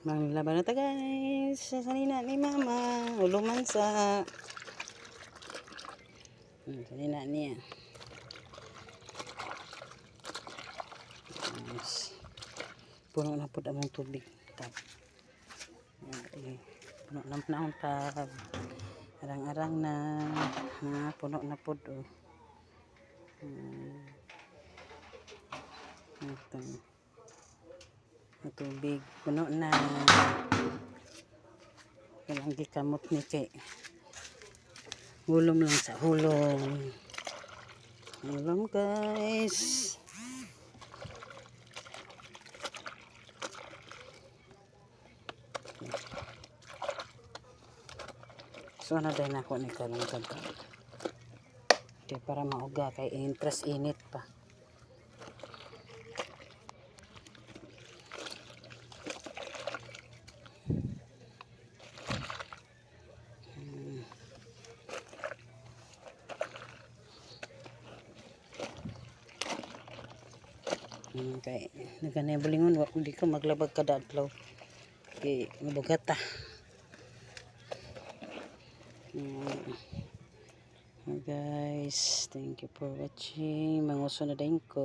Manglaba na ta guys. Sa sanina ni mama. Uluman sa. Sanina niya. Yes. Puno na po ang tubig. Tap. Puno na po ang tab. Arang-arang na. Puno na po. Ito. Ang tubig. Puno na. Walang gikamot ni kay. Hulom lang sa hulom. Hulom guys. So na din ako ni karong kanta. Di para mauga kay interest init pa. Kay naganebulingon wa di ko maglabag kada adlaw kay mabugata. Guys, thank you for watching. Manguso na din ko.